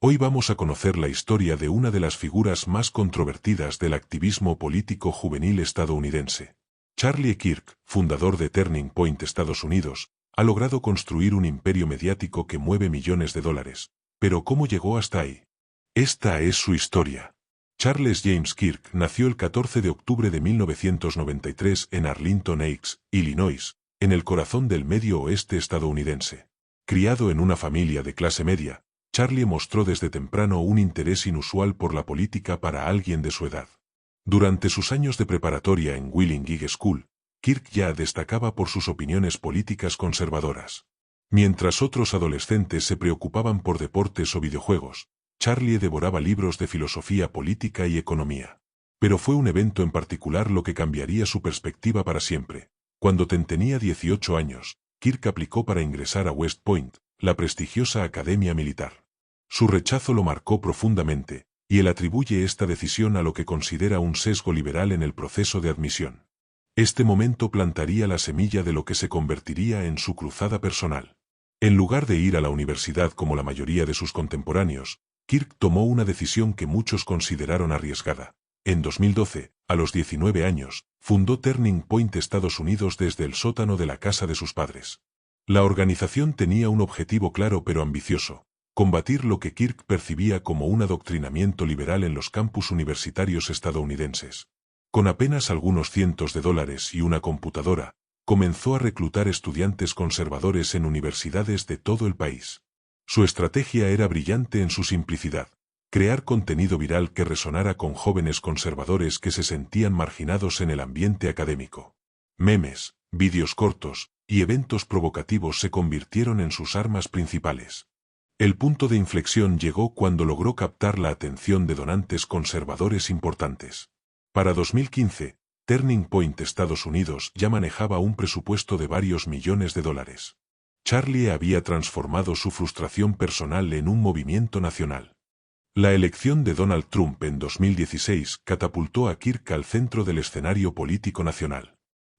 Hoy vamos a conocer la historia de una de las figuras más controvertidas del activismo político juvenil estadounidense. Charlie Kirk, fundador de Turning Point Estados Unidos, ha logrado construir un imperio mediático que mueve millones de dólares. Pero ¿cómo llegó hasta ahí? Esta es su historia. Charles James Kirk nació el 14 de octubre de 1993 en Arlington Heights, Illinois, en el corazón del medio oeste estadounidense. Criado en una familia de clase media, Charlie mostró desde temprano un interés inusual por la política para alguien de su edad. Durante sus años de preparatoria en Wheeling High School, Kirk ya destacaba por sus opiniones políticas conservadoras. Mientras otros adolescentes se preocupaban por deportes o videojuegos, Charlie devoraba libros de filosofía política y economía. Pero fue un evento en particular lo que cambiaría su perspectiva para siempre. Cuando tenía 18 años, Kirk aplicó para ingresar a West Point, la prestigiosa academia militar. Su rechazo lo marcó profundamente, y él atribuye esta decisión a lo que considera un sesgo liberal en el proceso de admisión. Este momento plantaría la semilla de lo que se convertiría en su cruzada personal. En lugar de ir a la universidad como la mayoría de sus contemporáneos, Kirk tomó una decisión que muchos consideraron arriesgada. En 2012, a los 19 años, fundó Turning Point Estados Unidos desde el sótano de la casa de sus padres. La organización tenía un objetivo claro pero ambicioso: combatir lo que Kirk percibía como un adoctrinamiento liberal en los campus universitarios estadounidenses. Con apenas algunos cientos de dólares y una computadora, comenzó a reclutar estudiantes conservadores en universidades de todo el país. Su estrategia era brillante en su simplicidad: crear contenido viral que resonara con jóvenes conservadores que se sentían marginados en el ambiente académico. Memes, vídeos cortos y eventos provocativos se convirtieron en sus armas principales. El punto de inflexión llegó cuando logró captar la atención de donantes conservadores importantes. Para 2015, Turning Point Estados Unidos ya manejaba un presupuesto de varios millones de dólares. Charlie había transformado su frustración personal en un movimiento nacional. La elección de Donald Trump en 2016 catapultó a Kirk al centro del escenario político nacional.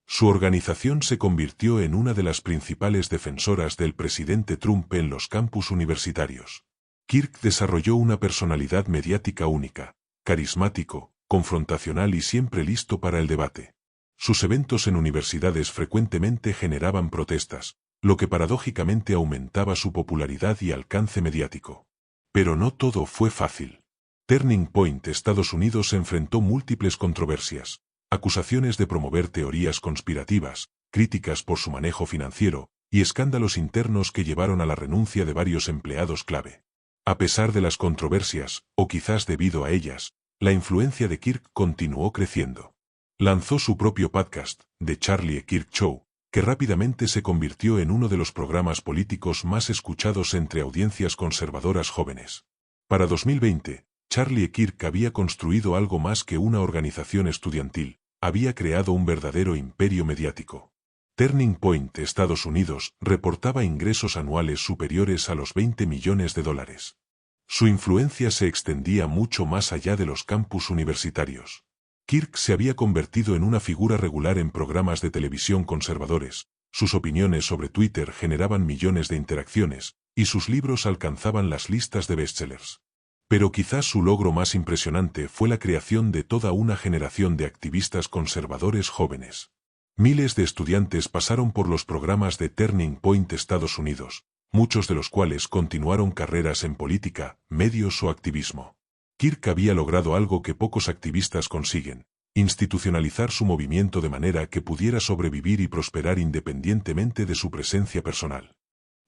Su organización se convirtió en una de las principales defensoras del presidente Trump en los campus universitarios. Kirk desarrolló una personalidad mediática única, carismático, confrontacional y siempre listo para el debate. Sus eventos en universidades frecuentemente generaban protestas, lo que paradójicamente aumentaba su popularidad y alcance mediático. Pero no todo fue fácil. Turning Point Estados Unidos enfrentó múltiples controversias: acusaciones de promover teorías conspirativas, críticas por su manejo financiero, y escándalos internos que llevaron a la renuncia de varios empleados clave. A pesar de las controversias, o quizás debido a ellas, la influencia de Kirk continuó creciendo. Lanzó su propio podcast, The Charlie Kirk Show, que rápidamente se convirtió en uno de los programas políticos más escuchados entre audiencias conservadoras jóvenes. Para 2020, Charlie Kirk había construido algo más que una organización estudiantil: había creado un verdadero imperio mediático. Turning Point Estados Unidos reportaba ingresos anuales superiores a los 20 millones de dólares. Su influencia se extendía mucho más allá de los campus universitarios. Kirk se había convertido en una figura regular en programas de televisión conservadores, sus opiniones sobre Twitter generaban millones de interacciones, y sus libros alcanzaban las listas de bestsellers. Pero quizás su logro más impresionante fue la creación de toda una generación de activistas conservadores jóvenes. Miles de estudiantes pasaron por los programas de Turning Point Estados Unidos, muchos de los cuales continuaron carreras en política, medios o activismo. Kirk había logrado algo que pocos activistas consiguen: institucionalizar su movimiento de manera que pudiera sobrevivir y prosperar independientemente de su presencia personal.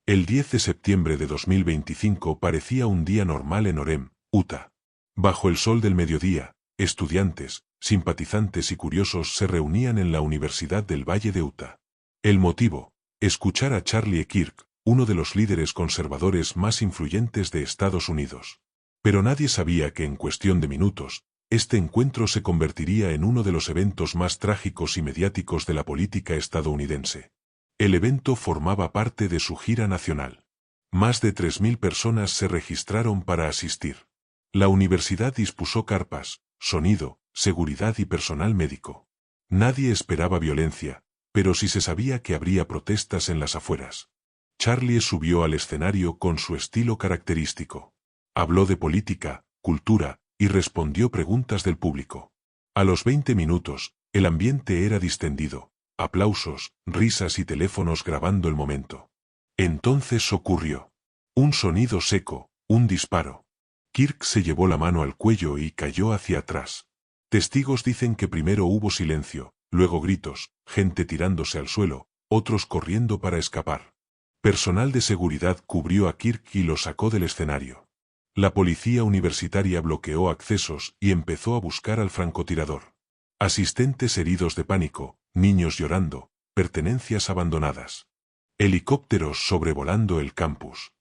El 10 de septiembre de 2025 parecía un día normal en Orem, Utah. Bajo el sol del mediodía, estudiantes, simpatizantes y curiosos se reunían en la Universidad del Valle de Utah. El motivo: escuchar a Charlie Kirk, uno de los líderes conservadores más influyentes de Estados Unidos. Pero nadie sabía que en cuestión de minutos, este encuentro se convertiría en uno de los eventos más trágicos y mediáticos de la política estadounidense. El evento formaba parte de su gira nacional. Más de 3.000 personas se registraron para asistir. La universidad dispuso carpas, sonido, seguridad y personal médico. Nadie esperaba violencia, pero sí se sabía que habría protestas en las afueras. Charlie subió al escenario con su estilo característico. Habló de política, cultura, y respondió preguntas del público. A los 20 minutos, el ambiente era distendido, aplausos, risas y teléfonos grabando el momento. Entonces ocurrió. Un sonido seco, un disparo. Kirk se llevó la mano al cuello y cayó hacia atrás. Testigos dicen que primero hubo silencio, luego gritos, gente tirándose al suelo, otros corriendo para escapar. Personal de seguridad cubrió a Kirk y lo sacó del escenario. La policía universitaria bloqueó accesos y empezó a buscar al francotirador. Asistentes heridos de pánico, niños llorando, pertenencias abandonadas. Helicópteros sobrevolando el campus.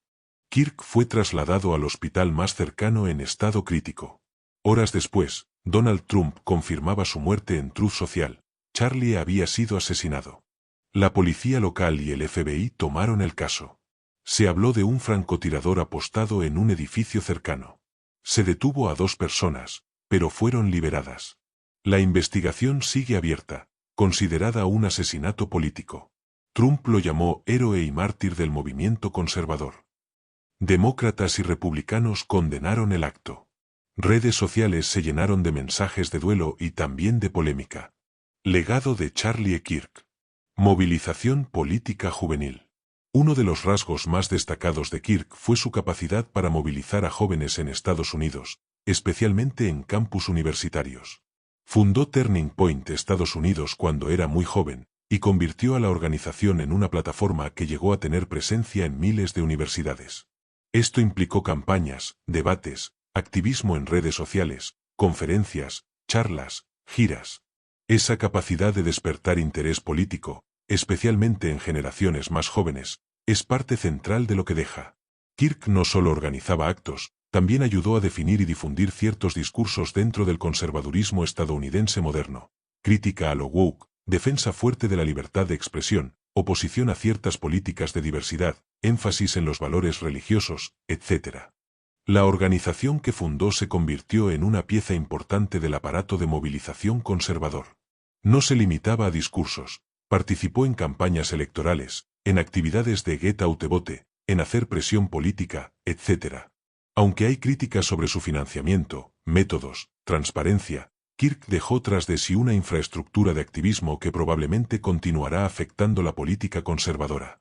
Kirk fue trasladado al hospital más cercano en estado crítico. Horas después, Donald Trump confirmaba su muerte en Truth Social. Charlie había sido asesinado. La policía local y el FBI tomaron el caso. Se habló de un francotirador apostado en un edificio cercano. Se detuvo a 2 personas, pero fueron liberadas. La investigación sigue abierta, considerada un asesinato político. Trump lo llamó héroe y mártir del movimiento conservador. Demócratas y republicanos condenaron el acto. Redes sociales se llenaron de mensajes de duelo y también de polémica. Legado de Charlie Kirk. Movilización política juvenil. Uno de los rasgos más destacados de Kirk fue su capacidad para movilizar a jóvenes en Estados Unidos, especialmente en campus universitarios. Fundó Turning Point Estados Unidos cuando era muy joven, y convirtió a la organización en una plataforma que llegó a tener presencia en miles de universidades. Esto implicó campañas, debates, activismo en redes sociales, conferencias, charlas, giras. Esa capacidad de despertar interés político, especialmente en generaciones más jóvenes, es parte central de lo que deja. Kirk no solo organizaba actos, también ayudó a definir y difundir ciertos discursos dentro del conservadurismo estadounidense moderno. Crítica a lo woke, defensa fuerte de la libertad de expresión, oposición a ciertas políticas de diversidad, énfasis en los valores religiosos, etc. La organización que fundó se convirtió en una pieza importante del aparato de movilización conservador. No se limitaba a discursos, participó en campañas electorales, en actividades de Get Out the Vote, en hacer presión política, etc. Aunque hay críticas sobre su financiamiento, métodos, transparencia, Kirk dejó tras de sí una infraestructura de activismo que probablemente continuará afectando la política conservadora.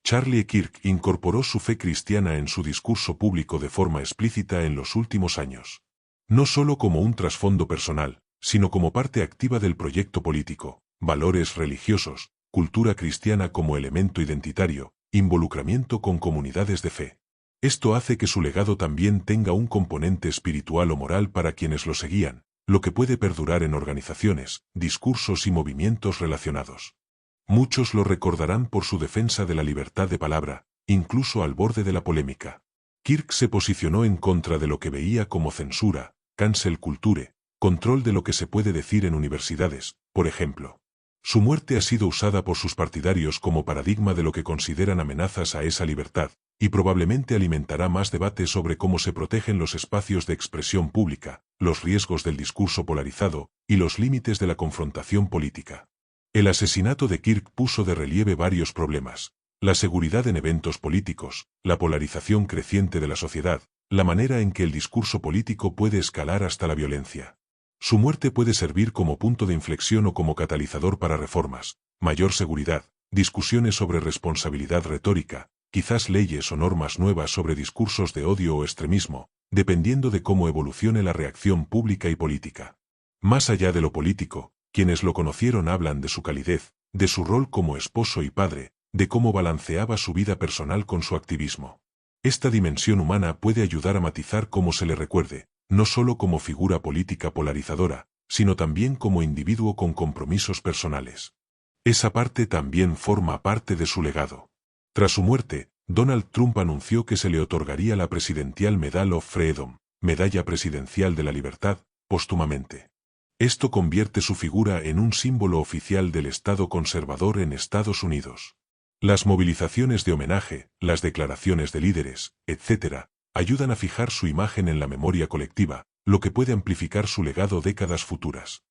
Charlie Kirk incorporó su fe cristiana en su discurso público de forma explícita en los últimos años. No solo como un trasfondo personal, sino como parte activa del proyecto político, valores religiosos, cultura cristiana como elemento identitario, involucramiento con comunidades de fe. Esto hace que su legado también tenga un componente espiritual o moral para quienes lo seguían, lo que puede perdurar en organizaciones, discursos y movimientos relacionados. Muchos lo recordarán por su defensa de la libertad de palabra, incluso al borde de la polémica. Kirk se posicionó en contra de lo que veía como censura, cancel culture, control de lo que se puede decir en universidades, por ejemplo. Su muerte ha sido usada por sus partidarios como paradigma de lo que consideran amenazas a esa libertad, y probablemente alimentará más debate sobre cómo se protegen los espacios de expresión pública, los riesgos del discurso polarizado, y los límites de la confrontación política. El asesinato de Kirk puso de relieve varios problemas: la seguridad en eventos políticos, la polarización creciente de la sociedad, la manera en que el discurso político puede escalar hasta la violencia. Su muerte puede servir como punto de inflexión o como catalizador para reformas, mayor seguridad, discusiones sobre responsabilidad retórica, quizás leyes o normas nuevas sobre discursos de odio o extremismo, dependiendo de cómo evolucione la reacción pública y política. Más allá de lo político, quienes lo conocieron hablan de su calidez, de su rol como esposo y padre, de cómo balanceaba su vida personal con su activismo. Esta dimensión humana puede ayudar a matizar cómo se le recuerde, no solo como figura política polarizadora, sino también como individuo con compromisos personales. Esa parte también forma parte de su legado. Tras su muerte, Donald Trump anunció que se le otorgaría la Presidential Medal of Freedom, Medalla Presidencial de la Libertad, póstumamente. Esto convierte su figura en un símbolo oficial del Estado conservador en Estados Unidos. Las movilizaciones de homenaje, las declaraciones de líderes, etc., ayudan a fijar su imagen en la memoria colectiva, lo que puede amplificar su legado décadas futuras.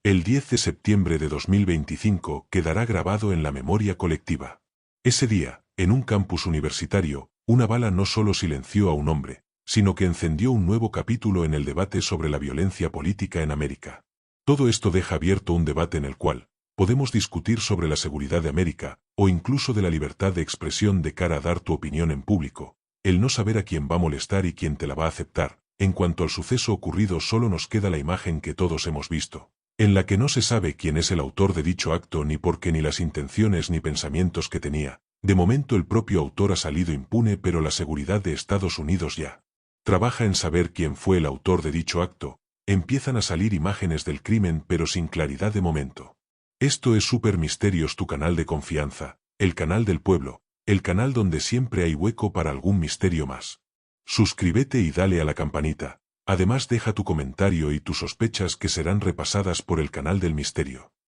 El 10 de septiembre de 2025 quedará grabado en la memoria colectiva. Ese día, en un campus universitario, una bala no solo silenció a un hombre, sino que encendió un nuevo capítulo en el debate sobre la violencia política en América. Todo esto deja abierto un debate en el cual podemos discutir sobre la seguridad de América, o incluso de la libertad de expresión de cara a dar tu opinión en público, el no saber a quién va a molestar y quién te la va a aceptar. En cuanto al suceso ocurrido, solo nos queda la imagen que todos hemos visto, en la que no se sabe quién es el autor de dicho acto, ni por qué, ni las intenciones ni pensamientos que tenía. De momento el propio autor ha salido impune, pero la seguridad de Estados Unidos ya trabaja en saber quién fue el autor de dicho acto. Empiezan a salir imágenes del crimen, pero sin claridad de momento. Esto es Super Misterios, tu canal de confianza, el canal del pueblo, el canal donde siempre hay hueco para algún misterio más. Suscríbete y dale a la campanita. Además, deja tu comentario y tus sospechas, que serán repasadas por el canal del misterio.